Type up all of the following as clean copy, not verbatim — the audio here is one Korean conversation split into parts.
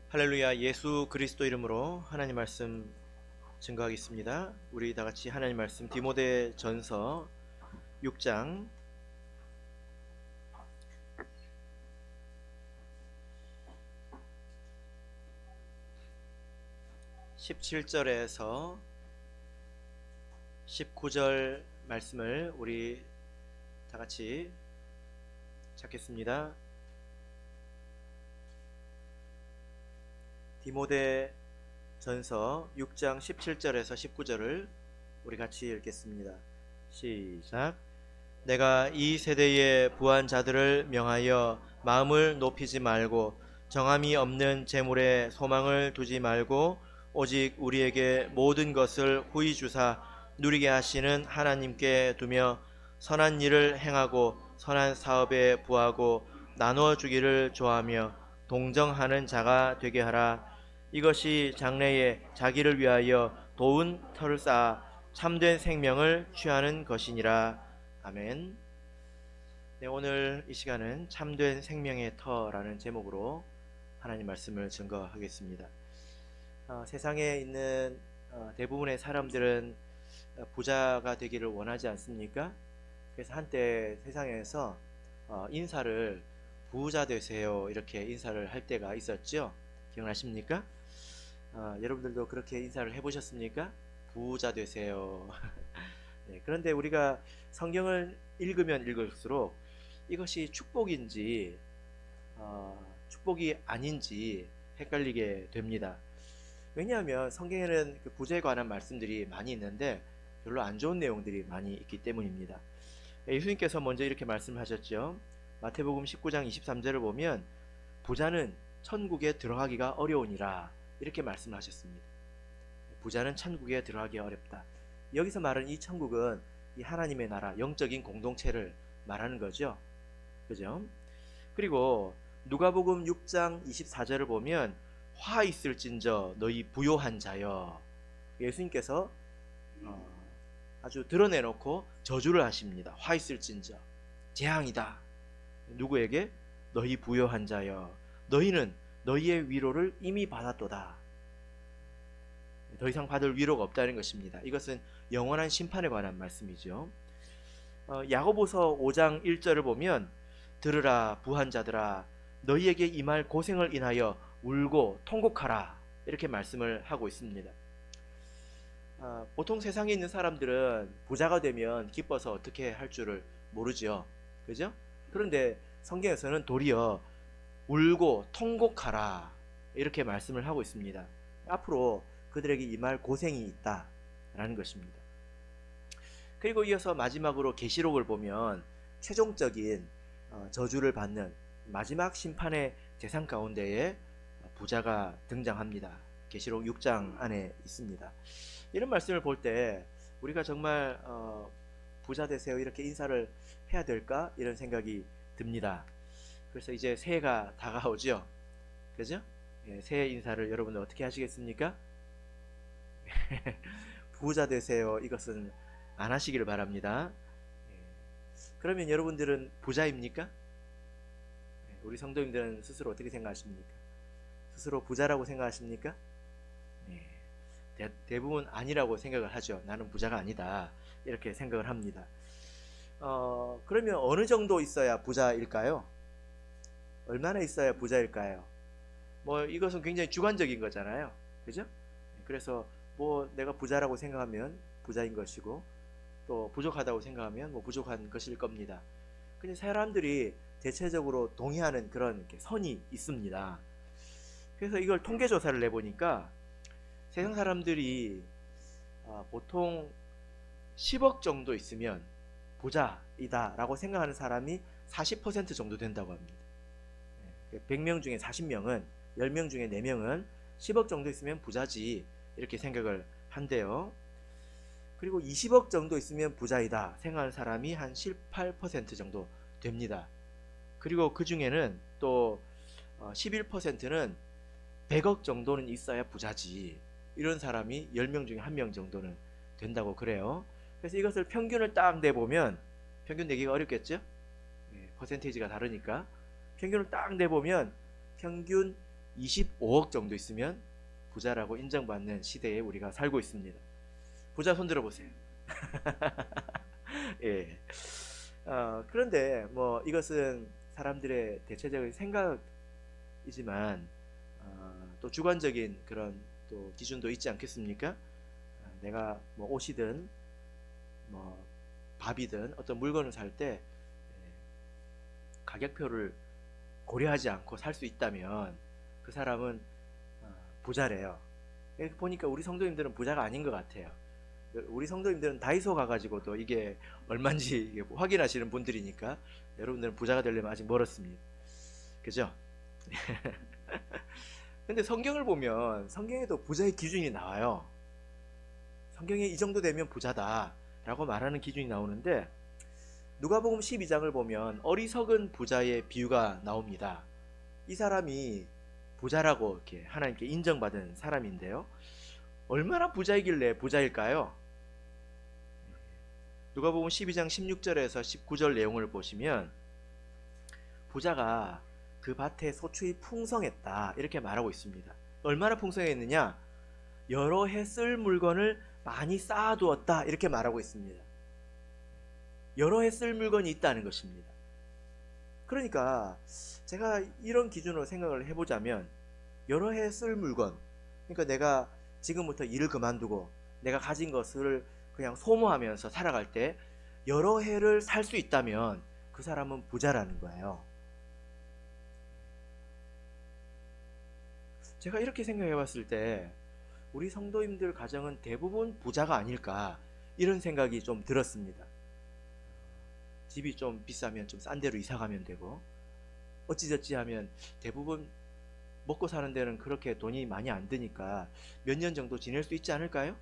할렐루야. 예수 그리스도 이름으로 하나님 말씀 증거하겠습니다. 우리 다 같이 하나님 말씀 디모데 전서 6장 17절에서 19절 말씀을 우리 다 같이 찾겠습니다. 디모데 전서 6장 17절에서 19절을 우리 같이 읽겠습니다. 시작. 내가 이 세대의 부한 자들을 명하여 마음을 높이지 말고 정함이 없는 재물에 소망을 두지 말고 오직 우리에게 모든 것을 후히 주사 누리게 하시는 하나님께 두며 선한 일을 행하고 선한 사업에 부하고 나누어 주기를 좋아하며 동정하는 자가 되게 하라. 이것이 장래에 자기를 위하여 도운 터를 쌓아 참된 생명을 취하는 것이니라. 아멘. 네, 오늘 이 시간은 참된 생명의 터라는 제목으로 하나님 말씀을 증거하겠습니다. 세상에 있는 대부분의 사람들은 부자가 되기를 원하지 않습니까? 그래서 한때 세상에서 인사를 부자 되세요 이렇게 인사를 할 때가 있었죠. 기억나십니까? 여러분들도 그렇게 인사를 해보셨습니까? 부자 되세요. 네, 그런데 우리가 성경을 읽으면 읽을수록 이것이 축복인지 축복이 아닌지 헷갈리게 됩니다. 왜냐하면 성경에는 그 부자에 관한 말씀들이 많이 있는데 별로 안 좋은 내용들이 많이 있기 때문입니다. 예수님께서 먼저 이렇게 말씀하셨죠. 마태복음 19장 23절을 보면 부자는 천국에 들어가기가 어려우니라 이렇게 말씀하셨습니다. 부자는 천국에 들어가기 어렵다. 여기서 말하는 이 천국은 이 하나님의 나라, 영적인 공동체를 말하는 거죠. 그죠? 그리고 누가복음 6장 24절을 보면 화 있을진저 너희 부요한 자여. 예수님께서 아주 드러내놓고 저주를 하십니다. 화 있을진저 재앙이다. 누구에게? 너희 부요한 자여. 너희는 너희의 위로를 이미 받았도다. 더 이상 받을 위로가 없다는 것입니다. 이것은 영원한 심판에 관한 말씀이죠. 야고보서 5장 1절을 보면 들으라 부한 자들아 너희에게 임할 고생을 인하여 울고 통곡하라 이렇게 말씀을 하고 있습니다. 보통 세상에 있는 사람들은 부자가 되면 기뻐서 어떻게 할 줄을 모르죠. 그죠? 그런데 성경에서는 도리어 울고 통곡하라 이렇게 말씀을 하고 있습니다. 앞으로 그들에게 임할 고생이 있다라는 것입니다. 그리고 이어서 마지막으로 계시록을 보면 최종적인 저주를 받는 마지막 심판의 대상 가운데에 부자가 등장합니다. 계시록 6장 안에 있습니다. 이런 말씀을 볼 때 우리가 정말 부자 되세요 이렇게 인사를 해야 될까 이런 생각이 듭니다. 그래서 이제 새해가 다가오죠. 그죠? 예, 새해 인사를 여러분들 어떻게 하시겠습니까? 부자 되세요 이것은 안 하시기를 바랍니다. 예. 그러면 여러분들은 부자입니까? 예, 우리 성도님들은 스스로 어떻게 생각하십니까? 스스로 부자라고 생각하십니까? 예. 대부분 아니라고 생각을 하죠. 나는 부자가 아니다 이렇게 생각을 합니다. 그러면 어느 정도 있어야 부자일까요? 얼마나 있어야 부자일까요? 뭐 이것은 굉장히 주관적인 거잖아요. 그죠? 그래서 뭐 내가 부자라고 생각하면 부자인 것이고 또 부족하다고 생각하면 뭐 부족한 것일 겁니다. 근데 사람들이 대체적으로 동의하는 그런 선이 있습니다. 그래서 이걸 통계 조사를 내보니까 세상 사람들이 보통 10억 정도 있으면 부자이다 라고 생각하는 사람이 40% 정도 된다고 합니다. 100명 중에 40명은 10명 중에 4명은 10억 정도 있으면 부자지 이렇게 생각을 한대요. 그리고 20억 정도 있으면 부자이다 생각하는 사람이 한 18% 정도 됩니다. 그리고 그 중에는 또 11%는 100억 정도는 있어야 부자지 이런 사람이 10명 중에 1명 정도는 된다고 그래요. 그래서 이것을 평균을 딱 내보면 평균 내기가 어렵겠죠? 예, 퍼센테이지가 다르니까 평균을 딱 내보면 평균 25억 정도 있으면 부자라고 인정받는 시대에 우리가 살고 있습니다. 부자 손 들어보세요. 예. 그런데 뭐 이것은 사람들의 대체적인 생각이지만 또 주관적인 그런 또 기준도 있지 않겠습니까? 내가 뭐 옷이든 뭐 밥이든 어떤 물건을 살 때 가격표를 고려하지 않고 살 수 있다면 그 사람은 부자래요. 보니까 우리 성도님들은 부자가 아닌 것 같아요. 우리 성도님들은 다이소 가가지고도 이게 얼마인지 확인하시는 분들이니까 여러분들은 부자가 되려면 아직 멀었습니다. 그죠? 근데 성경을 보면 성경에도 부자의 기준이 나와요. 성경에 이 정도 되면 부자다 라고 말하는 기준이 나오는데, 누가복음 12장을 보면 어리석은 부자의 비유가 나옵니다. 이 사람이 부자라고 이렇게 하나님께 인정받은 사람인데요, 얼마나 부자이길래 부자일까요? 누가복음 12장 16절에서 19절 내용을 보시면 부자가 그 밭에 소출이 풍성했다 이렇게 말하고 있습니다. 얼마나 풍성했느냐? 여러 해 쓸 물건을 많이 쌓아두었다 이렇게 말하고 있습니다. 여러 해 쓸 물건이 있다는 것입니다. 그러니까 제가 이런 기준으로 생각을 해보자면, 여러 해 쓸 물건, 그러니까 내가 지금부터 일을 그만두고 내가 가진 것을 그냥 소모하면서 살아갈 때 여러 해를 살 수 있다면 그 사람은 부자라는 거예요. 제가 이렇게 생각해 봤을 때 우리 성도님들 가정은 대부분 부자가 아닐까, 이런 생각이 좀 들었습니다. 집이 좀 비싸면 좀 싼 데로 이사 가면 되고, 어찌저찌 하면 대부분 먹고 사는 데는 그렇게 돈이 많이 안 드니까 몇 년 정도 지낼 수 있지 않을까요?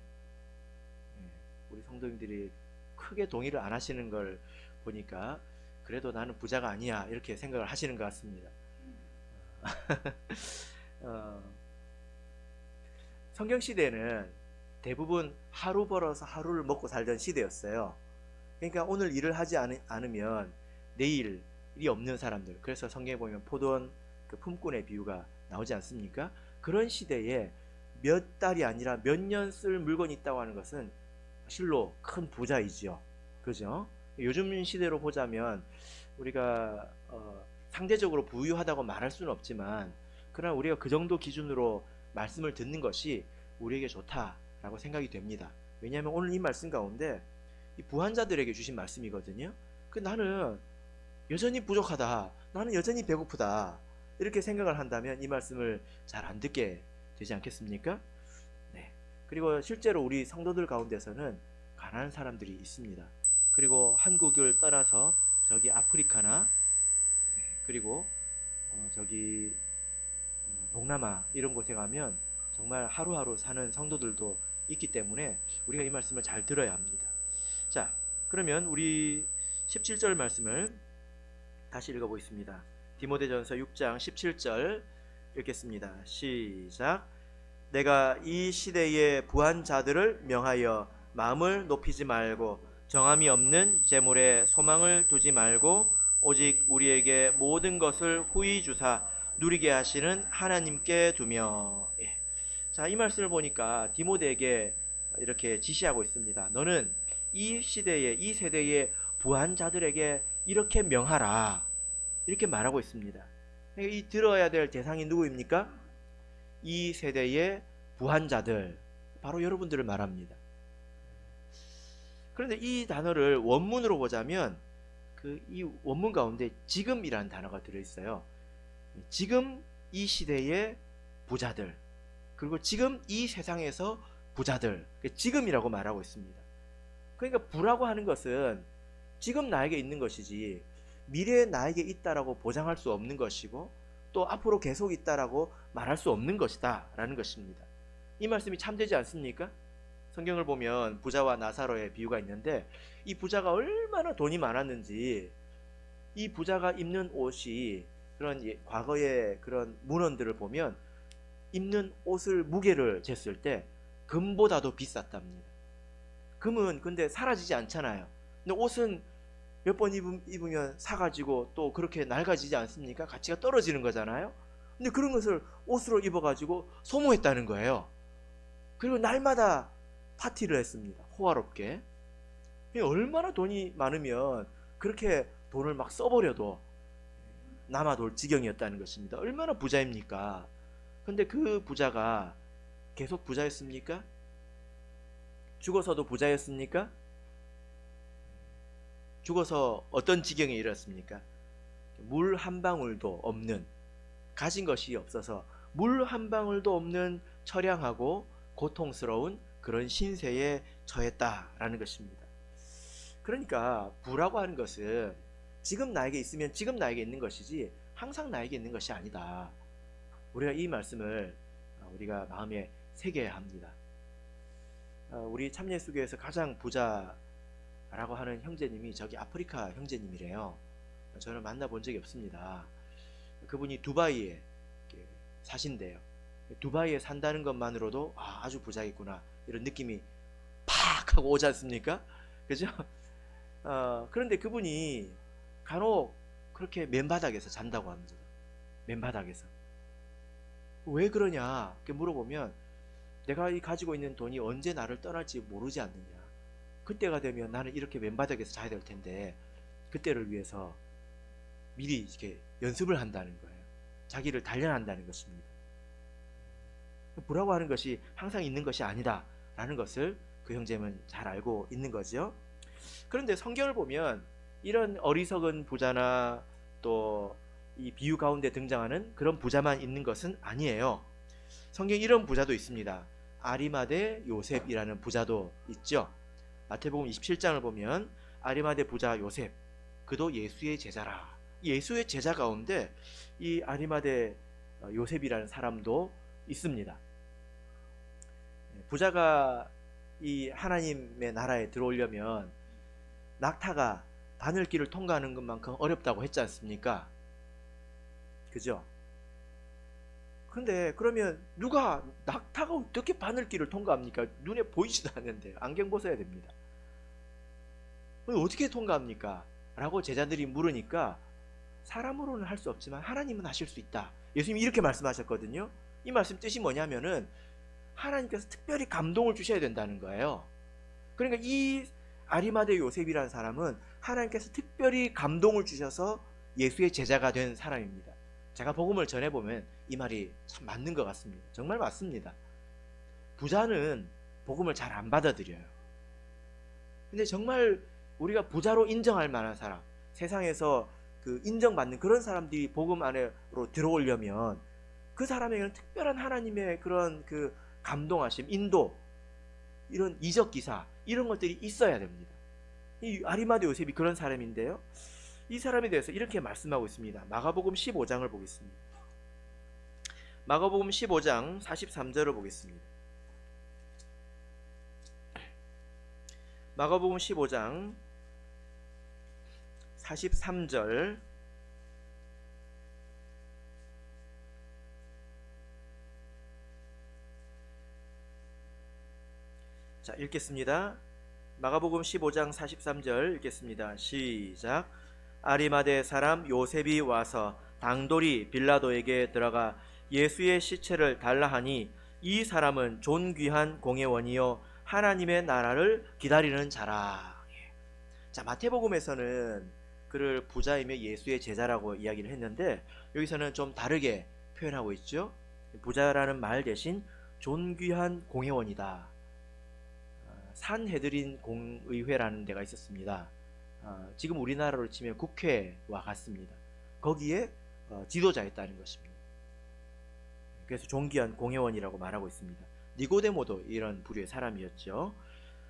우리 성도님들이 크게 동의를 안 하시는 걸 보니까 그래도 나는 부자가 아니야 이렇게 생각을 하시는 것 같습니다. 성경시대는 대부분 하루 벌어서 하루를 먹고 살던 시대였어요. 그러니까 오늘 일을 하지 않으면 내일 일이 없는 사람들, 그래서 성경에 보면 포도원 그 품꾼의 비유가 나오지 않습니까? 그런 시대에 몇 달이 아니라 몇 년 쓸 물건이 있다고 하는 것은 실로 큰 부자이죠. 그죠? 요즘 시대로 보자면 우리가 상대적으로 부유하다고 말할 수는 없지만, 그러나 우리가 그 정도 기준으로 말씀을 듣는 것이 우리에게 좋다라고 생각이 됩니다. 왜냐하면 오늘 이 말씀 가운데 이 부한자들에게 주신 말씀이거든요. 나는 여전히 부족하다, 나는 여전히 배고프다 이렇게 생각을 한다면 이 말씀을 잘 안 듣게 되지 않겠습니까? 네. 그리고 실제로 우리 성도들 가운데서는 가난한 사람들이 있습니다. 그리고 한국을 떠나서 저기 아프리카나 그리고 저기 동남아 이런 곳에 가면 정말 하루하루 사는 성도들도 있기 때문에 우리가 이 말씀을 잘 들어야 합니다. 자, 그러면 우리 17절 말씀을 다시 읽어보겠습니다. 디모데전서 6장 17절 읽겠습니다. 시작. 내가 이 시대의 부한 자들을 명하여 마음을 높이지 말고 정함이 없는 재물에 소망을 두지 말고 오직 우리에게 모든 것을 후히 주사 누리게 하시는 하나님께 두며. 예. 자, 이 말씀을 보니까 디모데에게 이렇게 지시하고 있습니다. 너는 이 시대에, 이 세대의 부한 자들에게 이렇게 명하라 이렇게 말하고 있습니다. 이 들어야 될 대상이 누구입니까? 이 세대의 부한 자들, 바로 여러분들을 말합니다. 그런데 이 단어를 원문으로 보자면 이 원문 가운데 지금이라는 단어가 들어있어요. 지금 이 시대의 부자들, 그리고 지금 이 세상에서 부자들, 지금이라고 말하고 있습니다. 그러니까 부라고 하는 것은 지금 나에게 있는 것이지 미래에 나에게 있다라고 보장할 수 없는 것이고 또 앞으로 계속 있다라고 말할 수 없는 것이다 라는 것입니다. 이 말씀이 참되지 않습니까? 성경을 보면 부자와 나사로의 비유가 있는데, 이 부자가 얼마나 돈이 많았는지 이 부자가 입는 옷이 그런 과거의 그런 문헌들을 보면 입는 옷을 무게를 쟀을 때 금보다도 비쌌답니다. 금은 근데 사라지지 않잖아요. 근데 옷은 몇 번 입으면 사가지고 또 그렇게 낡아지지 않습니까? 가치가 떨어지는 거잖아요. 근데 그런 것을 옷으로 입어가지고 소모했다는 거예요. 그리고 날마다 파티를 했습니다. 호화롭게. 얼마나 돈이 많으면 그렇게 돈을 막 써버려도 남아돌 지경이었다는 것입니다. 얼마나 부자입니까? 근데 그 부자가 계속 부자였습니까? 죽어서도 부자였습니까? 죽어서 어떤 지경에 이르렀습니까? 물 한 방울도 없는, 가진 것이 없어서 물 한 방울도 없는 처량하고 고통스러운 그런 신세에 처했다라는 것입니다. 그러니까 부라고 하는 것은 지금 나에게 있으면 지금 나에게 있는 것이지 항상 나에게 있는 것이 아니다. 우리가 이 말씀을 우리가 마음에 새겨야 합니다. 우리 참예수교에서 가장 부자라고 하는 형제님이 저기 아프리카 형제님이래요. 저는 만나본 적이 없습니다. 그분이 두바이에 사신대요. 두바이에 산다는 것만으로도 아주 부자겠구나 이런 느낌이 팍 하고 오지 않습니까? 그죠? 그런데 그분이 간혹 그렇게 맨바닥에서 잔다고 합니다. 맨바닥에서. 왜 그러냐 이렇게 물어보면 내가 가지고 있는 돈이 언제 나를 떠날지 모르지 않느냐. 그때가 되면 나는 이렇게 맨바닥에서 자야 될 텐데 그때를 위해서 미리 이렇게 연습을 한다는 거예요. 자기를 단련한다는 것입니다. 부라고 하는 것이 항상 있는 것이 아니다 라는 것을 그 형제는 잘 알고 있는 거죠. 그런데 성경을 보면 이런 어리석은 부자나 또 이 비유 가운데 등장하는 그런 부자만 있는 것은 아니에요. 성경에 이런 부자도 있습니다. 아리마대 요셉이라는 부자도 있죠. 마태복음 27장을 보면 아리마대 부자 요셉, 그도 예수의 제자라. 예수의 제자 가운데 이 아리마대 요셉이라는 사람도 있습니다. 부자가 이 하나님의 나라에 들어오려면 낙타가 바늘길을 통과하는 것만큼 어렵다고 했지 않습니까? 그죠? 근데 그러면 누가 낙타가 어떻게 바늘길을 통과합니까? 눈에 보이지도 않는데 안경 벗어야 됩니다. 어떻게 통과합니까? 라고 제자들이 물으니까 사람으로는 할 수 없지만 하나님은 하실 수 있다. 예수님이 이렇게 말씀하셨거든요. 이 말씀 뜻이 뭐냐면은 하나님께서 특별히 감동을 주셔야 된다는 거예요. 그러니까 이 아리마대 요셉이라는 사람은 하나님께서 특별히 감동을 주셔서 예수의 제자가 된 사람입니다. 제가 복음을 전해보면 이 말이 참 맞는 것 같습니다. 정말 맞습니다. 부자는 복음을 잘 안 받아들여요. 근데 정말 우리가 부자로 인정할 만한 사람, 세상에서 그 인정받는 그런 사람들이 복음 안으로 들어오려면 그 사람에게는 특별한 하나님의 그런 그 감동하심, 인도, 이런 이적 기사 이런 것들이 있어야 됩니다. 이 아리마대 요셉이 그런 사람인데요. 이 사람에 대해서 이렇게 말씀하고 있습니다. 마가복음 15장을 보겠습니다. 마가복음 15장 43절을 보겠습니다. 마가복음 15장 43절 자, 읽겠습니다. 마가복음 15장 43절 읽겠습니다. 시작. 아리마대 사람 요셉이 와서 당돌이 빌라도에게 들어가 예수의 시체를 달라 하니 이 사람은 존귀한 공회원이요 하나님의 나라를 기다리는 자라. 자, 마태복음에서는 그를 부자이며 예수의 제자라고 이야기를 했는데 여기서는 좀 다르게 표현하고 있죠. 부자라는 말 대신 존귀한 공회원이다. 산헤드린 공의회라는 데가 있었습니다. 지금 우리나라로 치면 국회와 같습니다. 거기에 지도자였다는 것입니다. 그래서 존귀한 공회원이라고 말하고 있습니다. 니고데모도 이런 부류의 사람이었죠.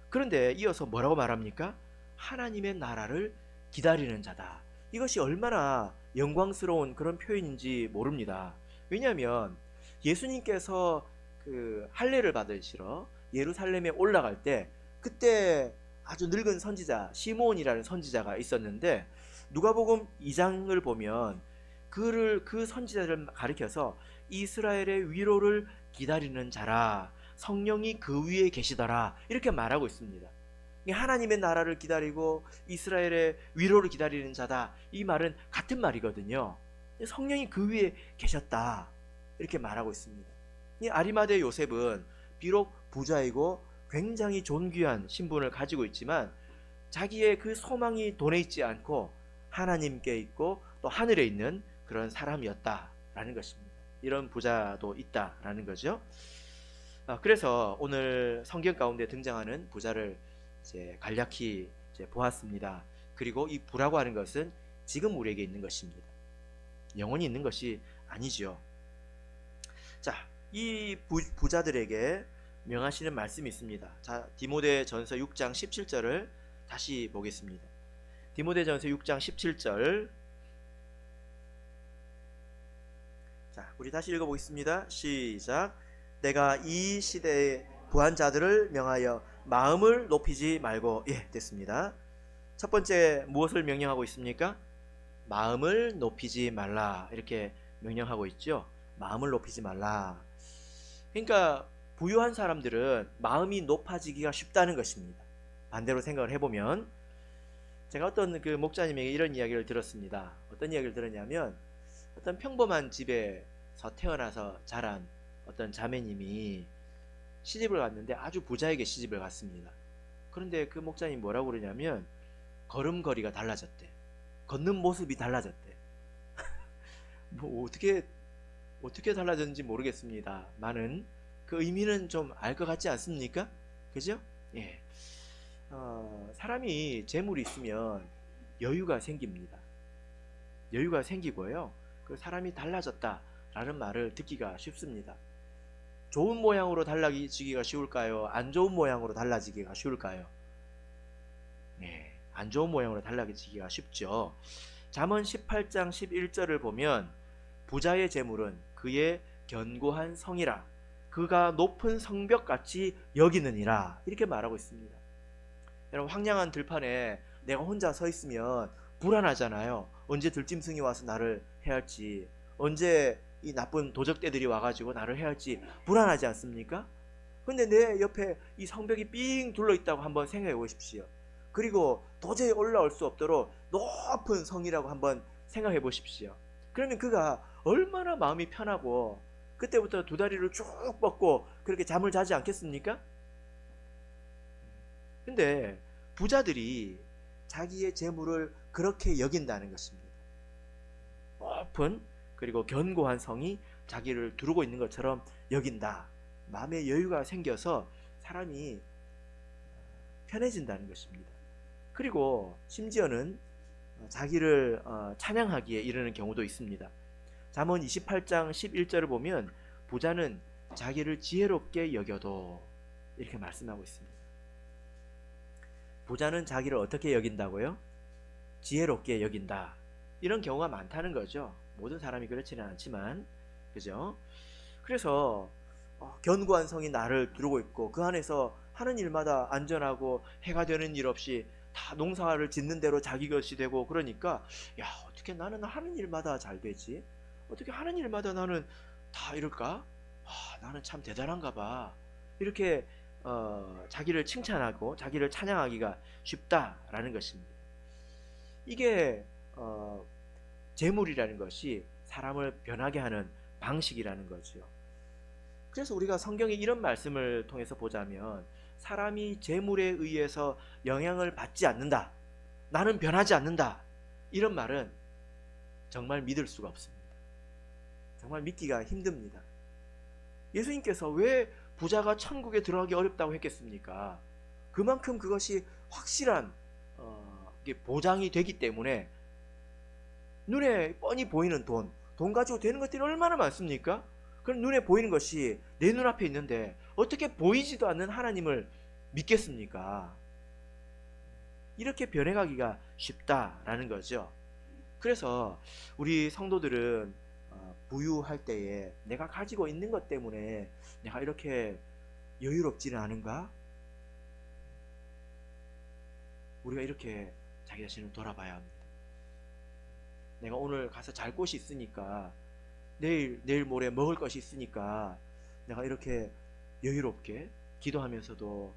그런데 이어서 뭐라고 말합니까? 하나님의 나라를 기다리는 자다. 이것이 얼마나 영광스러운 그런 표현인지 모릅니다. 왜냐하면 예수님께서 그 할례를 받으시러 예루살렘에 올라갈 때 그때 아주 늙은 선지자 시므온이라는 선지자가 있었는데 누가복음 2장을 보면 그 선지자를 가리켜서 이스라엘의 위로를 기다리는 자라, 성령이 그 위에 계시더라 이렇게 말하고 있습니다. 하나님의 나라를 기다리고 이스라엘의 위로를 기다리는 자다, 이 말은 같은 말이거든요. 성령이 그 위에 계셨다. 이렇게 말하고 있습니다. 이 아리마대 요셉은 비록 부자이고 굉장히 존귀한 신분을 가지고 있지만 자기의 그 소망이 돈에 있지 않고 하나님께 있고 또 하늘에 있는 그런 사람이었다라는 것입니다. 이런 부자도 있다라는 거죠. 그래서 오늘 성경 가운데 등장하는 부자를 이제 간략히 이제 보았습니다. 그리고 이 부라고 하는 것은 지금 우리에게 있는 것입니다. 영원히 있는 것이 아니죠. 자, 이 부자들에게 명하시는 말씀이 있습니다. 자, 디모데전서 6장 17절을 다시 보겠습니다. 디모데전서 6장 17절. 자, 우리 다시 읽어보겠습니다. 시작. 내가 이 시대의 부한 자들을 명하여 마음을 높이지 말고. 예, 됐습니다. 첫 번째 무엇을 명령하고 있습니까? 마음을 높이지 말라, 이렇게 명령하고 있죠. 마음을 높이지 말라. 그러니까 부유한 사람들은 마음이 높아지기가 쉽다는 것입니다. 반대로 생각을 해보면, 제가 어떤 그 목자님에게 이런 이야기를 들었습니다. 어떤 이야기를 들었냐면, 어떤 평범한 집에서 태어나서 자란 어떤 자매님이 시집을 갔는데 아주 부자에게 시집을 갔습니다. 그런데 그 목자님이 뭐라고 그러냐면 걸음걸이가 달라졌대. 걷는 모습이 달라졌대. 뭐 어떻게 달라졌는지 모르겠습니다. 많은 그 의미는 좀 알 것 같지 않습니까? 그죠? 예. 사람이 재물이 있으면 여유가 생깁니다. 여유가 생기고요. 그 사람이 달라졌다라는 말을 듣기가 쉽습니다. 좋은 모양으로 달라지기가 쉬울까요? 안 좋은 모양으로 달라지기가 쉬울까요? 네, 안 좋은 모양으로 달라지기가 쉽죠. 잠언 18장 11절을 보면 부자의 재물은 그의 견고한 성이라 그가 높은 성벽같이 여기느니라, 이렇게 말하고 있습니다. 여러분, 황량한 들판에 내가 혼자 서 있으면 불안하잖아요. 언제 들짐승이 와서 나를 해할지, 언제 이 나쁜 도적떼들이 와가지고 나를 해할지 불안하지 않습니까? 근데 내 옆에 이 성벽이 삥 둘러있다고 한번 생각해 보십시오. 그리고 도저히 올라올 수 없도록 높은 성이라고 한번 생각해 보십시오. 그러면 그가 얼마나 마음이 편하고 그때부터 두 다리를 쭉 뻗고 그렇게 잠을 자지 않겠습니까? 근데 부자들이 자기의 재물을 그렇게 여긴다는 것입니다. 높은 그리고 견고한 성이 자기를 두르고 있는 것처럼 여긴다. 마음의 여유가 생겨서 사람이 편해진다는 것입니다. 그리고 심지어는 자기를 찬양하기에 이르는 경우도 있습니다. 잠언 28장 11절을 보면 부자는 자기를 지혜롭게 여겨도, 이렇게 말씀하고 있습니다. 부자는 자기를 어떻게 여긴다고요? 지혜롭게 여긴다. 이런 경우가 많다는 거죠. 모든 사람이 그렇지는 않지만, 그죠? 그래서 견고한 성이 나를 두르고 있고 그 안에서 하는 일마다 안전하고 해가 되는 일 없이 다 농사를 짓는 대로 자기 것이 되고, 그러니까 야, 어떻게 나는 하는 일마다 잘 되지? 어떻게 하는 일마다 나는 다 이럴까? 나는 참 대단한가 봐. 이렇게 자기를 칭찬하고 자기를 찬양하기가 쉽다라는 것입니다. 이게 재물이라는 것이 사람을 변하게 하는 방식이라는 거죠. 그래서 우리가 성경에 이런 말씀을 통해서 보자면, 사람이 재물에 의해서 영향을 받지 않는다, 나는 변하지 않는다, 이런 말은 정말 믿을 수가 없습니다. 정말 믿기가 힘듭니다. 예수님께서 왜 부자가 천국에 들어가기 어렵다고 했겠습니까? 그만큼 그것이 확실한 보장이 되기 때문에. 눈에 뻔히 보이는 돈 가지고 되는 것들이 얼마나 많습니까? 그럼 눈에 보이는 것이 내 눈앞에 있는데 어떻게 보이지도 않는 하나님을 믿겠습니까? 이렇게 변해가기가 쉽다라는 거죠. 그래서 우리 성도들은 부유할 때에 내가 가지고 있는 것 때문에 내가 이렇게 여유롭지는 않은가? 우리가 이렇게 자기 자신을 돌아봐야 합니다. 내가 오늘 가서 잘 곳이 있으니까, 내일 모레 먹을 것이 있으니까 내가 이렇게 여유롭게 기도하면서도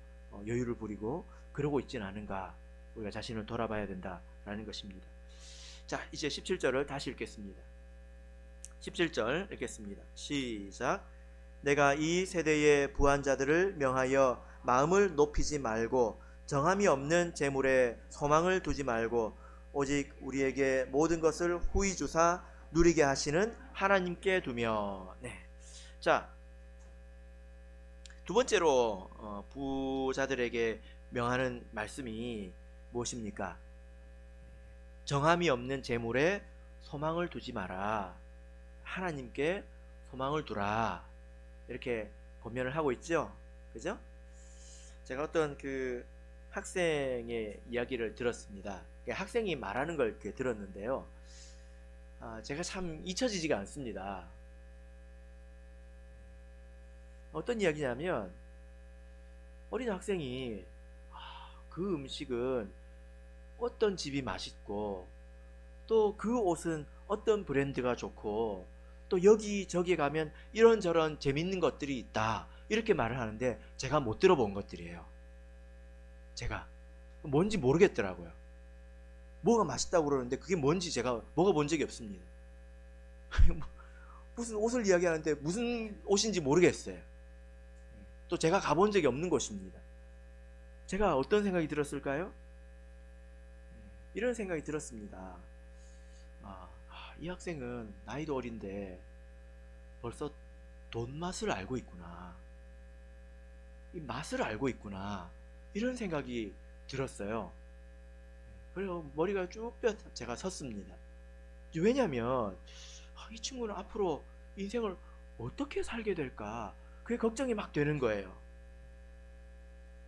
여유를 부리고 그러고 있지는 않은가? 우리가 자신을 돌아봐야 된다라는 것입니다. 자, 이제 17절을 다시 읽겠습니다. 17절 읽겠습니다. 시작. 내가 이 세대의 부한자들을 명하여 마음을 높이지 말고 정함이 없는 재물에 소망을 두지 말고 오직 우리에게 모든 것을 후히 주사 누리게 하시는 하나님께 두며. 네. 자, 두 번째로 부자들에게 명하는 말씀이 무엇입니까? 정함이 없는 재물에 소망을 두지 마라. 하나님께 소망을 두라. 이렇게 권면을 하고 있죠. 그죠? 제가 어떤 그 학생의 이야기를 들었습니다. 학생이 말하는 걸 이렇게 들었는데요. 제가 참 잊혀지지가 않습니다. 어떤 이야기냐면 어린 학생이 그 음식은 어떤 집이 맛있고 또 그 옷은 어떤 브랜드가 좋고 또 여기저기 가면 이런저런 재밌는 것들이 있다 이렇게 말을 하는데 제가 못 들어본 것들이에요. 제가 뭔지 모르겠더라고요. 뭐가 맛있다고 그러는데 그게 뭔지 제가 먹어본 적이 없습니다. 무슨 옷을 이야기하는데 무슨 옷인지 모르겠어요. 또 제가 가본 적이 없는 곳입니다. 제가 어떤 생각이 들었을까요? 이런 생각이 들었습니다. 이 학생은 나이도 어린데 벌써 돈 맛을 알고 있구나. 이 맛을 알고 있구나. 이런 생각이 들었어요. 그래서 머리가 쭉 제가 섰습니다. 왜냐하면 이 친구는 앞으로 인생을 어떻게 살게 될까 그게 걱정이 막 되는 거예요.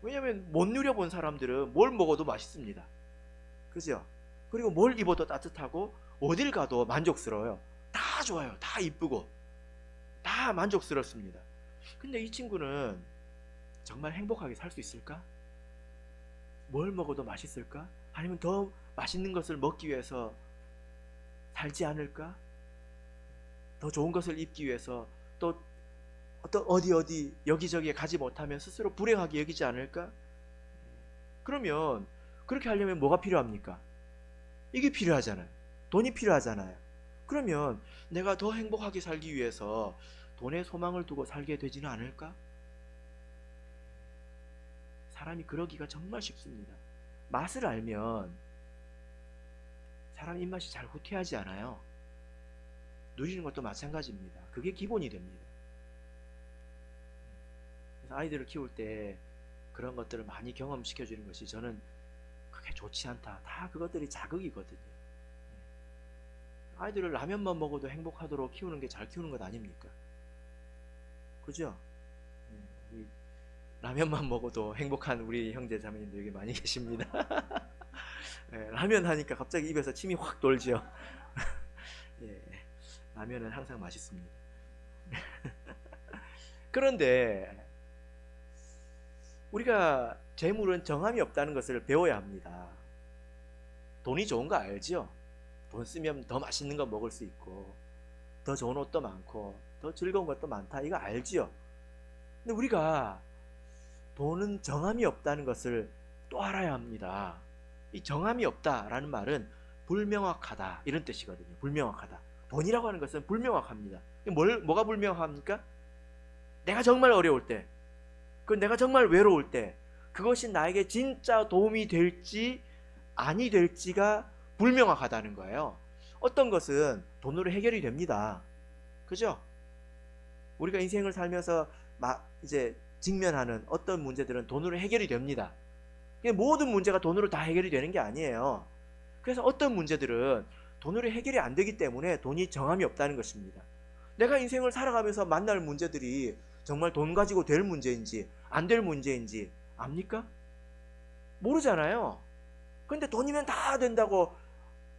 왜냐하면 못 누려본 사람들은 뭘 먹어도 맛있습니다. 그죠? 그리고 뭘 입어도 따뜻하고 어딜 가도 만족스러워요. 다 좋아요. 다 이쁘고 다 만족스럽습니다. 근데 이 친구는 정말 행복하게 살 수 있을까? 뭘 먹어도 맛있을까? 아니면 더 맛있는 것을 먹기 위해서 살지 않을까? 더 좋은 것을 입기 위해서 또 어떤 어디 여기저기에 가지 못하면 스스로 불행하게 여기지 않을까? 그러면 그렇게 하려면 뭐가 필요합니까? 이게 필요하잖아요. 돈이 필요하잖아요. 그러면 내가 더 행복하게 살기 위해서 돈에 소망을 두고 살게 되지는 않을까? 사람이 그러기가 정말 쉽습니다. 맛을 알면 사람 입맛이 잘 후퇴하지 않아요. 누리는 것도 마찬가지입니다. 그게 기본이 됩니다. 그래서 아이들을 키울 때 그런 것들을 많이 경험시켜 주는 것이 저는 그게 좋지 않다. 다 그것들이 자극이거든요. 아이들을 라면만 먹어도 행복하도록 키우는 게 잘 키우는 것 아닙니까? 그죠? 라면만 먹어도 행복한 우리 형제 자매님들 여기 많이 계십니다. 라면 하니까 갑자기 입에서 침이 확 돌죠. 예, 라면은 항상 맛있습니다. 그런데 우리가 재물은 정함이 없다는 것을 배워야 합니다. 돈이 좋은 거 알죠? 돈 쓰면 더 맛있는 거 먹을 수 있고 더 좋은 옷도 많고 더 즐거운 것도 많다 이거 알지요? 근데 우리가 돈은 정함이 없다는 것을 또 알아야 합니다. 이 정함이 없다라는 말은 불명확하다 이런 뜻이거든요. 불명확하다. 돈이라고 하는 것은 불명확합니다. 뭐가 불명합니까? 내가 정말 어려울 때, 내가 정말 외로울 때 그것이 나에게 진짜 도움이 될지 아니 될지가 불명확하다는 거예요. 어떤 것은 돈으로 해결이 됩니다. 그죠? 우리가 인생을 살면서 이제 직면하는 어떤 문제들은 돈으로 해결이 됩니다. 모든 문제가 돈으로 다 해결이 되는 게 아니에요. 그래서 어떤 문제들은 돈으로 해결이 안 되기 때문에 돈이 정함이 없다는 것입니다. 내가 인생을 살아가면서 만날 문제들이 정말 돈 가지고 될 문제인지 안 될 문제인지 압니까? 모르잖아요. 그런데 돈이면 다 된다고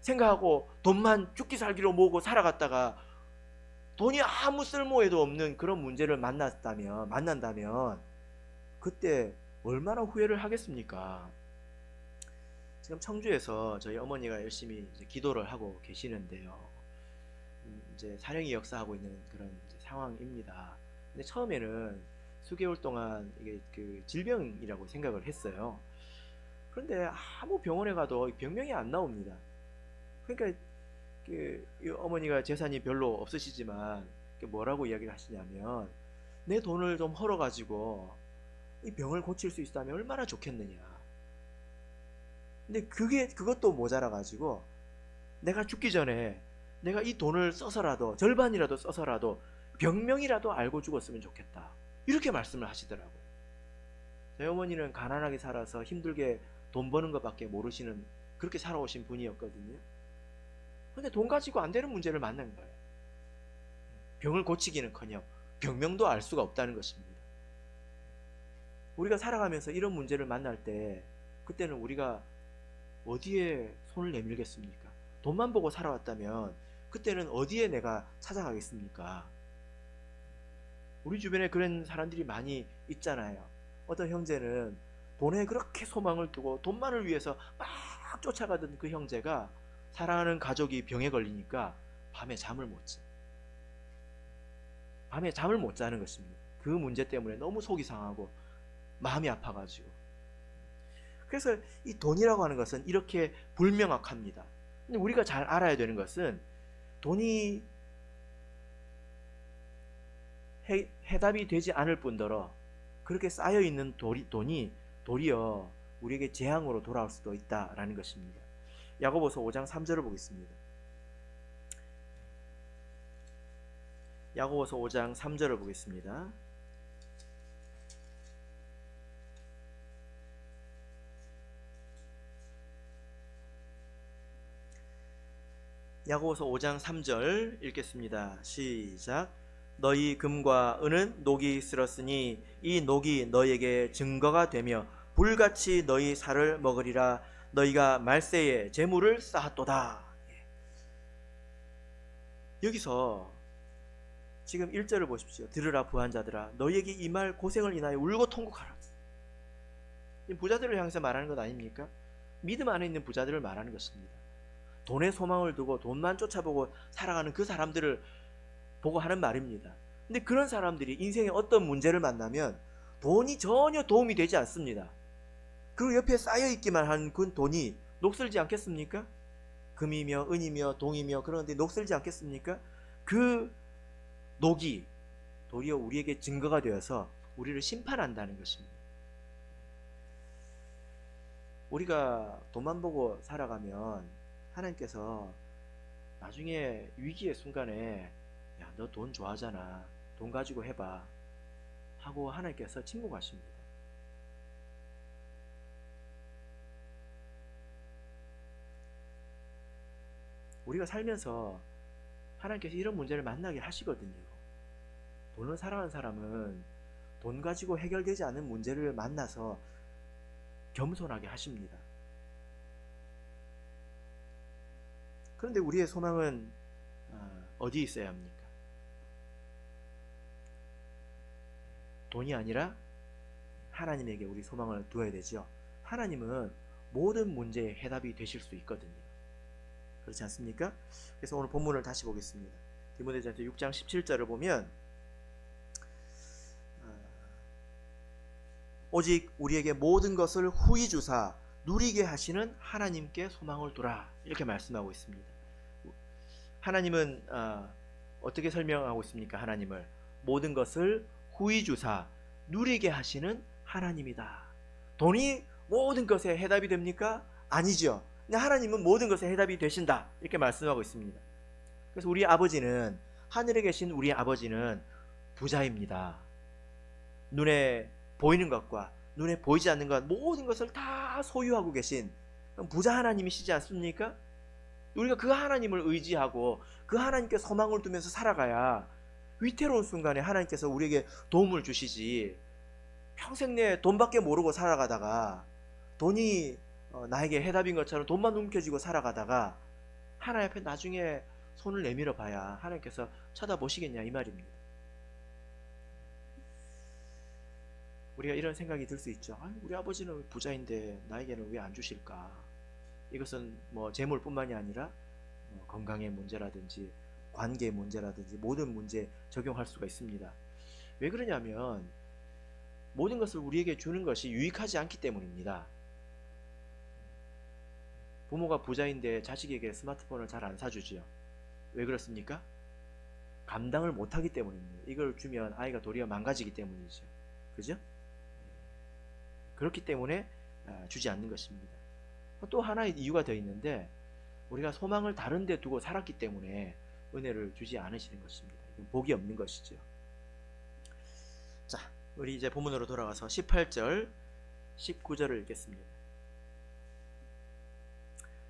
생각하고 돈만 죽기 살기로 모으고 살아갔다가 돈이 아무 쓸모에도 없는 그런 문제를 만난다면 그때 얼마나 후회를 하겠습니까? 지금 청주에서 저희 어머니가 열심히 이제 기도를 하고 계시는데요. 이제 사령이 역사하고 있는 그런 상황입니다. 근데 처음에는 수개월 동안 이게 그 질병이라고 생각을 했어요. 그런데 아무 병원에 가도 병명이 안 나옵니다. 그러니까 이 어머니가 재산이 별로 없으시지만 뭐라고 이야기를 하시냐면, 내 돈을 좀 헐어가지고 이 병을 고칠 수 있다면 얼마나 좋겠느냐. 근데 그것도 모자라가지고 내가 죽기 전에 내가 이 돈을 써서라도, 절반이라도 써서라도 병명이라도 알고 죽었으면 좋겠다, 이렇게 말씀을 하시더라고요. 저희 어머니는 가난하게 살아서 힘들게 돈 버는 것밖에 모르시는, 그렇게 살아오신 분이었거든요. 근데 돈 가지고 안 되는 문제를 만난 거예요. 병을 고치기는커녕 병명도 알 수가 없다는 것입니다. 우리가 살아가면서 이런 문제를 만날 때, 그때는 우리가 어디에 손을 내밀겠습니까? 돈만 보고 살아왔다면 그때는 어디에 내가 찾아가겠습니까? 우리 주변에 그런 사람들이 많이 있잖아요. 어떤 형제는 돈에 그렇게 소망을 두고 돈만을 위해서 막 쫓아가던 그 형제가, 사랑하는 가족이 병에 걸리니까 밤에 잠을 못 자. 밤에 잠을 못 자는 것입니다. 그 문제 때문에 너무 속이 상하고 마음이 아파가지고. 그래서 이 돈이라고 하는 것은 이렇게 불명확합니다. 근데 우리가 잘 알아야 되는 것은, 돈이 해답이 되지 않을 뿐더러 그렇게 쌓여있는 돈이 도리어 우리에게 재앙으로 돌아올 수도 있다라는 것입니다. 야고보서 5장 3절을 보겠습니다. 야고보서 5장 3절을 보겠습니다. 야고보서 5장 3절 읽겠습니다. 시작. 너희 금과 은은 녹이 쓸었으니 이 녹이 너희에게 증거가 되며 불같이 너희 살을 먹으리라. 너희가 말세에 재물을 쌓았도다. 여기서 지금 1절을 보십시오. 들으라 부한자들아, 너희에게 이 말 고생을 인하여 울고 통곡하라. 부자들을 향해서 말하는 것 아닙니까? 믿음 안에 있는 부자들을 말하는 것입니다. 돈에 소망을 두고 돈만 쫓아보고 살아가는 그 사람들을 보고 하는 말입니다. 근데 그런 사람들이 인생에 어떤 문제를 만나면 돈이 전혀 도움이 되지 않습니다. 그리고 옆에 쌓여있기만 한 그 돈이 녹슬지 않겠습니까? 금이며 은이며 동이며 그런데 녹슬지 않겠습니까? 그 녹이 도리어 우리에게 증거가 되어서 우리를 심판한다는 것입니다. 우리가 돈만 보고 살아가면 하나님께서 나중에 위기의 순간에, 야, 너 돈 좋아하잖아, 돈 가지고 해봐 하고 하나님께서 침묵하십니다. 우리가 살면서 하나님께서 이런 문제를 만나게 하시거든요. 돈을 사랑하는 사람은 돈 가지고 해결되지 않는 문제를 만나서 겸손하게 하십니다. 그런데 우리의 소망은 어디에 있어야 합니까? 돈이 아니라 하나님에게 우리 소망을 두어야 되죠. 하나님은 모든 문제의 해답이 되실 수 있거든요. 그렇지 않습니까? 그래서 오늘 본문을 다시 보겠습니다. 디모데전서 6장 17절을 보면, 오직 우리에게 모든 것을 후히 주사 누리게 하시는 하나님께 소망을 두라, 이렇게 말씀하고 있습니다. 하나님은 어떻게 설명하고 있습니까? 하나님을 모든 것을 후히 주사 누리게 하시는 하나님이다. 돈이 모든 것의 해답이 됩니까? 아니죠. 근데 하나님은 모든 것의 해답이 되신다, 이렇게 말씀하고 있습니다. 그래서 우리 아버지는, 하늘에 계신 우리 아버지는 부자입니다. 눈에 보이는 것과 눈에 보이지 않는 것, 모든 것을 다 소유하고 계신 부자 하나님이시지 않습니까? 우리가 그 하나님을 의지하고 그 하나님께 소망을 두면서 살아가야 위태로운 순간에 하나님께서 우리에게 도움을 주시지, 평생 내 돈밖에 모르고 살아가다가 돈이 나에게 해답인 것처럼 돈만 움켜쥐고 살아가다가 하나님 앞에 나중에 손을 내밀어 봐야 하나님께서 쳐다보시겠냐, 이 말입니다. 우리가 이런 생각이 들 수 있죠. 우리 아버지는 부자인데 나에게는 왜 안 주실까? 이것은 뭐 재물뿐만이 아니라 건강의 문제라든지 관계의 문제라든지 모든 문제에 적용할 수가 있습니다. 왜 그러냐면 모든 것을 우리에게 주는 것이 유익하지 않기 때문입니다. 부모가 부자인데 자식에게 스마트폰을 잘 안 사주지요. 왜 그렇습니까? 감당을 못하기 때문입니다. 이걸 주면 아이가 도리어 망가지기 때문이죠. 그죠? 그렇기 때문에 주지 않는 것입니다. 또 하나의 이유가 더 있는데, 우리가 소망을 다른 데 두고 살았기 때문에 은혜를 주지 않으시는 것입니다. 이건 복이 없는 것이죠. 자, 우리 이제 본문으로 돌아가서 18절, 19절을 읽겠습니다.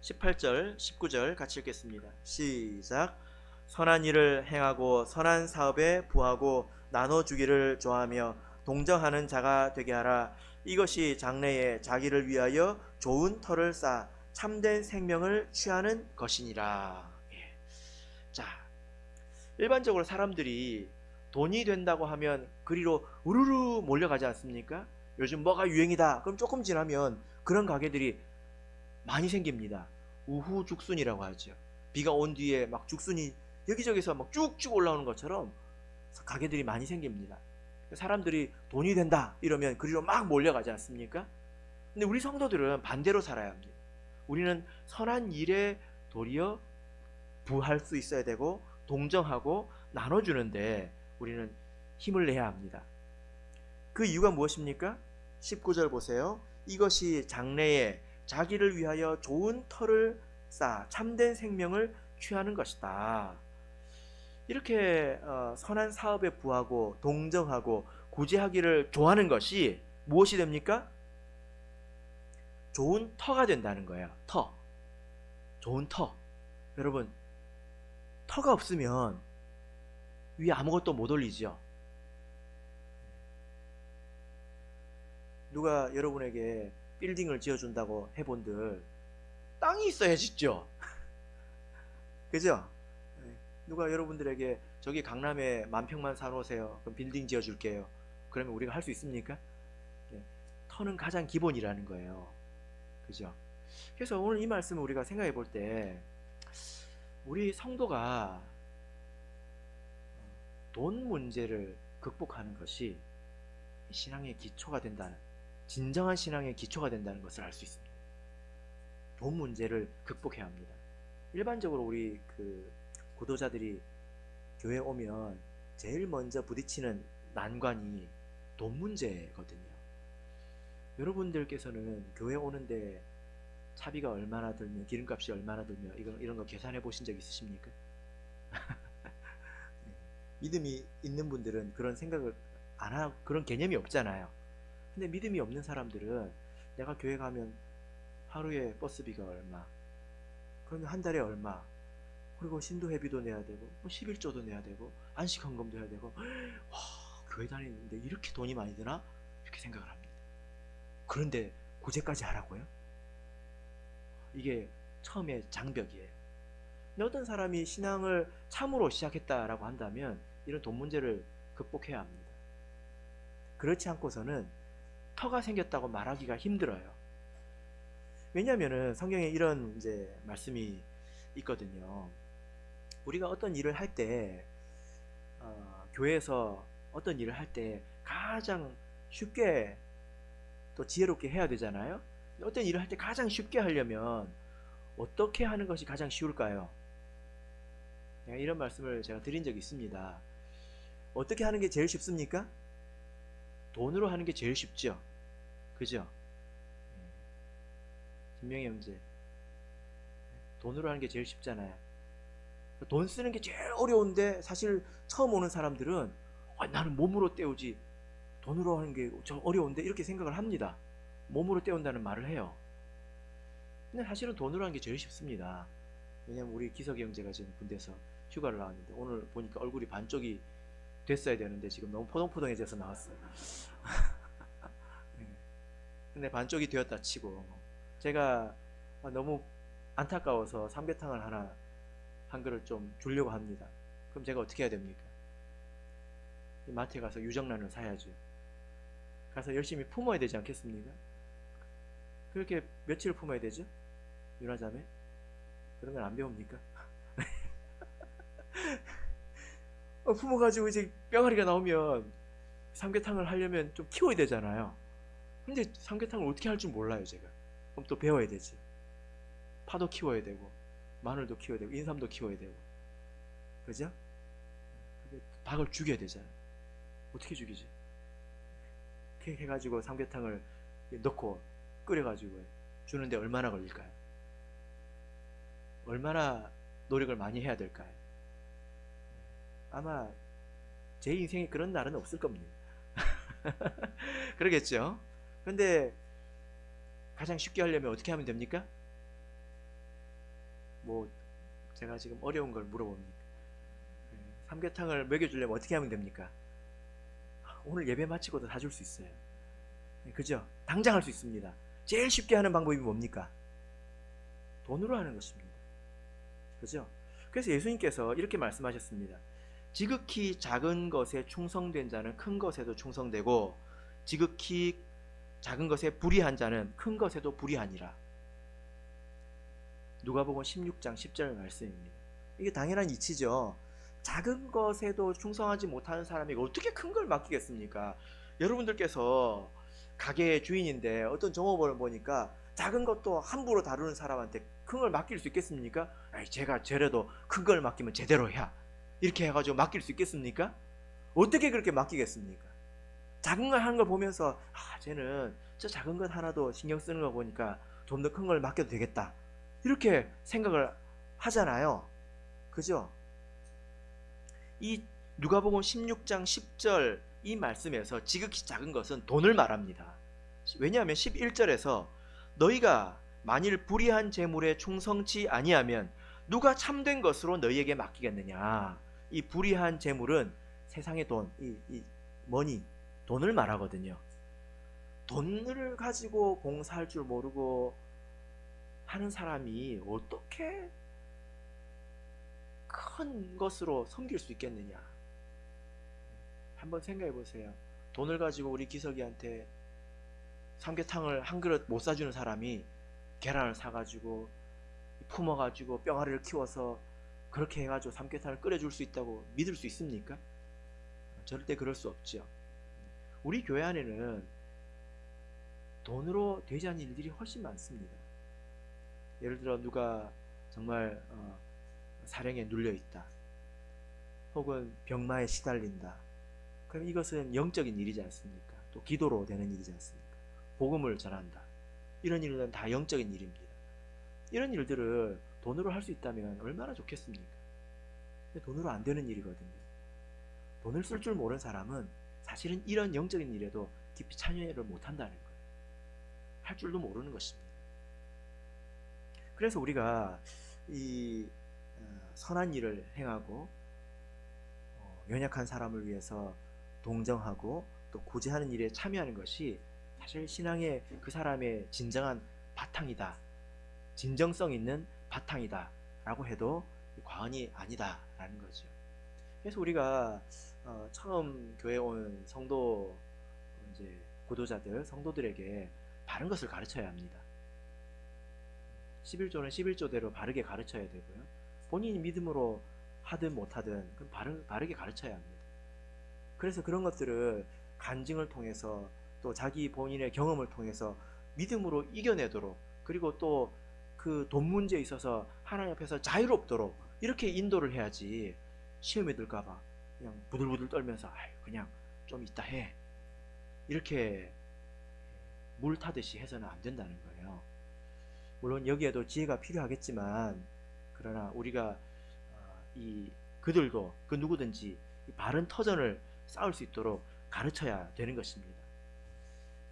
18절, 19절 같이 읽겠습니다. 시작. 선한 일을 행하고 선한 사업에 부하고 나눠주기를 좋아하며 동정하는 자가 되게 하라. 이것이 장래에 자기를 위하여 좋은 터를 쌓아 참된 생명을 취하는 것이니라. 예. 자, 일반적으로 사람들이 돈이 된다고 하면 그리로 우르르 몰려가지 않습니까? 요즘 뭐가 유행이다. 그럼 조금 지나면 그런 가게들이 많이 생깁니다. 우후죽순이라고 하죠. 비가 온 뒤에 막 죽순이 여기저기서 막 쭉쭉 올라오는 것처럼 가게들이 많이 생깁니다. 사람들이 돈이 된다 이러면 그리로 막 몰려가지 않습니까? 근데 우리 성도들은 반대로 살아야 합니다. 우리는 선한 일에 도리어 부할 수 있어야 되고 동정하고 나눠주는데 우리는 힘을 내야 합니다. 그 이유가 무엇입니까? 19절 보세요. 이것이 장래에 자기를 위하여 좋은 터를 쌓아 참된 생명을 취하는 것이다. 이렇게 선한 사업에 부하고 동정하고 구제하기를 좋아하는 것이 무엇이 됩니까? 좋은 터가 된다는 거예요. 터. 좋은 터. 여러분, 터가 없으면 위에 아무것도 못 올리죠. 누가 여러분에게 빌딩을 지어준다고 해본들 땅이 있어야 짓죠. 그죠? 누가 여러분들에게 저기 강남에 만평만 사놓으세요. 그럼 빌딩 지어줄게요. 그러면 우리가 할 수 있습니까? 터는 가장 기본이라는 거예요. 그죠? 그래서 오늘 이 말씀을 우리가 생각해 볼 때 우리 성도가 돈 문제를 극복하는 것이 신앙의 기초가 된다는, 진정한 신앙의 기초가 된다는 것을 알 수 있습니다. 돈 문제를 극복해야 합니다. 일반적으로 우리 구도자들이 교회 오면 제일 먼저 부딪히는 난관이 돈 문제거든요. 여러분들께서는 교회 오는데 차비가 얼마나 들며 기름값이 얼마나 들며 이런 거 계산해 보신 적 있으십니까? 믿음이 있는 분들은 그런 생각을 안 하고 그런 개념이 없잖아요. 근데 믿음이 없는 사람들은 내가 교회 가면 하루에 버스비가 얼마, 그러면 한 달에 얼마, 그리고 신도회비도 내야 되고 11조도 내야 되고 안식헌금도 해야 되고, 와, 교회 다니는데 이렇게 돈이 많이 드나? 이렇게 생각을 합니다. 그런데 구제까지 하라고요? 이게 처음에 장벽이에요. 근데 어떤 사람이 신앙을 참으로 시작했다라고 한다면 이런 돈 문제를 극복해야 합니다. 그렇지 않고서는 터가 생겼다고 말하기가 힘들어요. 왜냐하면 성경에 이런 이제 말씀이 있거든요. 우리가 어떤 일을 할 때 교회에서 어떤 일을 할 때 가장 쉽게 또 지혜롭게 해야 되잖아요. 어떤 일을 할 때 가장 쉽게 하려면 어떻게 하는 것이 가장 쉬울까요? 이런 말씀을 제가 드린 적이 있습니다. 어떻게 하는 게 제일 쉽습니까? 돈으로 하는 게 제일 쉽죠. 그죠? 김명희 형제, 돈으로 하는 게 제일 쉽잖아요. 돈 쓰는 게 제일 어려운데 사실 처음 오는 사람들은 나는 몸으로 때우지 돈으로 하는 게 저 어려운데 이렇게 생각을 합니다. 몸으로 때운다는 말을 해요. 근데 사실은 돈으로 하는 게 제일 쉽습니다. 왜냐면 우리 기석이 형제가 지금 군대에서 휴가를 나왔는데 오늘 보니까 얼굴이 반쪽이 됐어야 되는데 지금 너무 포동포동해져서 나왔어요. 근데 반쪽이 되었다 치고 제가 너무 안타까워서 삼계탕을 하나 한 그릇 좀 주려고 합니다. 그럼 제가 어떻게 해야 됩니까? 마트에 가서 유정란을 사야죠. 가서 열심히 품어야 되지 않겠습니까? 그렇게 며칠 품어야 되죠? 유나자매? 그런 건 안 배웁니까? 품어가지고 이제 뿅아리가 나오면 삼계탕을 하려면 좀 키워야 되잖아요. 근데 삼계탕을 어떻게 할 줄 몰라요, 제가. 그럼 또 배워야 되지. 파도 키워야 되고 마늘도 키워야 되고 인삼도 키워야 되고 그죠? 닭을 죽여야 되잖아요. 어떻게 죽이지? 이렇게 해가지고 삼계탕을 넣고 끓여가지고 주는데 얼마나 걸릴까요? 얼마나 노력을 많이 해야 될까요? 아마 제 인생에 그런 날은 없을 겁니다. 그러겠죠? 근데 가장 쉽게 하려면 어떻게 하면 됩니까? 뭐 제가 지금 어려운 걸 물어봅니까? 삼계탕을 먹여주려면 어떻게 하면 됩니까? 오늘 예배 마치고도 다 줄 수 있어요. 그죠? 당장 할 수 있습니다. 제일 쉽게 하는 방법이 뭡니까? 돈으로 하는 것입니다. 그죠? 그래서 예수님께서 이렇게 말씀하셨습니다. 지극히 작은 것에 충성된 자는 큰 것에도 충성되고 지극히 작은 것에 불의한 자는 큰 것에도 불의하니라. 누가복음 16장 10절 말씀입니다. 이게 당연한 이치죠. 작은 것에도 충성하지 못하는 사람이 어떻게 큰 걸 맡기겠습니까? 여러분들께서 가게의 주인인데 어떤 종업원을 보니까 작은 것도 함부로 다루는 사람한테 큰 걸 맡길 수 있겠습니까? 제가 저래도 큰 걸 맡기면 제대로 해. 이렇게 해가지고 맡길 수 있겠습니까? 어떻게 그렇게 맡기겠습니까? 작은 걸 하는 걸 보면서 쟤는 저 작은 것 하나도 신경 쓰는 거 보니까 좀 더 큰 걸 맡겨도 되겠다. 이렇게 생각을 하잖아요. 그죠? 이 누가복음 16장 10절 이 말씀에서 지극히 작은 것은 돈을 말합니다. 왜냐하면 11절에서 너희가 만일 불의한 재물에 충성치 아니하면 누가 참된 것으로 너희에게 맡기겠느냐. 이 불의한 재물은 세상의 돈, 이 머니, 돈을 말하거든요. 돈을 가지고 봉사할 줄 모르고 하는 사람이 어떻게 큰 것으로 섬길 수 있겠느냐. 한번 생각해 보세요. 돈을 가지고 우리 기석이한테 삼계탕을 한 그릇 못 사주는 사람이 계란을 사가지고 품어가지고 뿅아리를 키워서 그렇게 해가지고 삼계탕을 끓여줄 수 있다고 믿을 수 있습니까? 절대 그럴 수 없죠. 우리 교회 안에는 돈으로 되지 않는 일들이 훨씬 많습니다. 예를 들어 누가 정말 사령에 눌려있다, 혹은 병마에 시달린다. 그럼 이것은 영적인 일이지 않습니까? 또 기도로 되는 일이지 않습니까? 복음을 전한다. 이런 일은 다 영적인 일입니다. 이런 일들을 돈으로 할 수 있다면 얼마나 좋겠습니까? 근데 돈으로 안 되는 일이거든요. 돈을 쓸 줄 모르는 사람은 사실은 이런 영적인 일에도 깊이 참여를 못한다는 거예요. 할 줄도 모르는 것입니다. 그래서 우리가 이 선한 일을 행하고 연약한 사람을 위해서 동정하고 또 구제하는 일에 참여하는 것이 사실 신앙의 그 사람의 진정한 바탕이다, 진정성 있는 바탕이다 라고 해도 과언이 아니다 라는 거죠. 그래서 우리가 처음 교회에 온 성도 이제 구도자들, 성도들에게 바른 것을 가르쳐야 합니다. 11조는 11조대로 바르게 가르쳐야 되고요. 본인이 믿음으로 하든 못하든 바르게 가르쳐야 합니다. 그래서 그런 것들을 간증을 통해서 또 자기 본인의 경험을 통해서 믿음으로 이겨내도록, 그리고 또 그 돈 문제에 있어서 하나님 앞에서 자유롭도록 이렇게 인도를 해야지, 시험에 들까봐 그냥 부들부들 떨면서 그냥 좀 이따 해, 이렇게 물 타듯이 해서는 안 된다는 거예요. 물론 여기에도 지혜가 필요하겠지만, 그러나 우리가 그들도 그 누구든지 바른 터전을 쌓을 수 있도록 가르쳐야 되는 것입니다.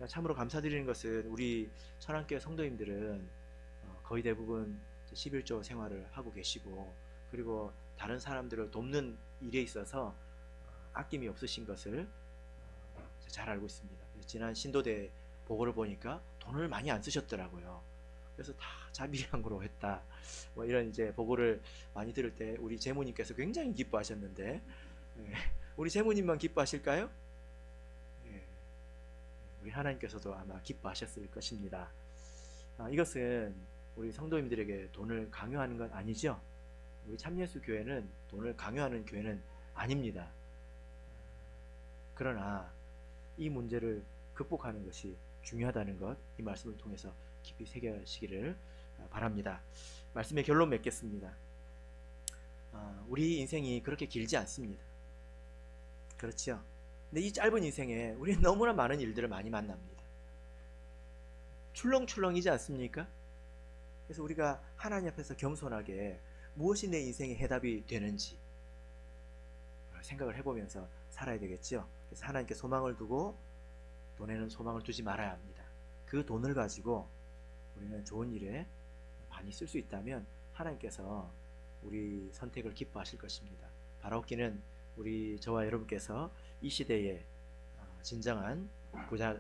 참으로 감사드리는 것은 우리 천안교회 성도님들은 거의 대부분 11조 생활을 하고 계시고, 그리고 다른 사람들을 돕는 일에 있어서 아낌이 없으신 것을 잘 알고 있습니다. 지난 신도대 보고를 보니까 돈을 많이 안 쓰셨더라고요. 그래서 다 자비량으로 했다, 뭐 이런 이제 보고를 많이 들을 때 우리 재무님께서 굉장히 기뻐하셨는데, 우리 재무님만 기뻐하실까요? 우리 하나님께서도 아마 기뻐하셨을 것입니다. 이것은 우리 성도님들에게 돈을 강요하는 건 아니죠. 우리 참예수 교회는 돈을 강요하는 교회는 아닙니다. 그러나 이 문제를 극복하는 것이 중요하다는 것, 이 말씀을 통해서 깊이 새겨시기를 바랍니다. 말씀의 결론 맺겠습니다. 우리 인생이 그렇게 길지 않습니다. 그렇죠? 근데 이 짧은 인생에 우리는 너무나 많은 일들을 많이 만납니다. 출렁출렁이지 않습니까? 그래서 우리가 하나님 앞에서 겸손하게 무엇이 내 인생의 해답이 되는지 생각을 해보면서 살아야 되겠죠. 그래서 하나님께 소망을 두고 돈에는 소망을 두지 말아야 합니다. 그 돈을 가지고 우리는 좋은 일에 많이 쓸 수 있다면 하나님께서 우리 선택을 기뻐하실 것입니다. 바라옵기는 우리 저와 여러분께서 이 시대에 진정한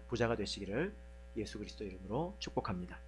부자가 되시기를 예수 그리스도 이름으로 축복합니다.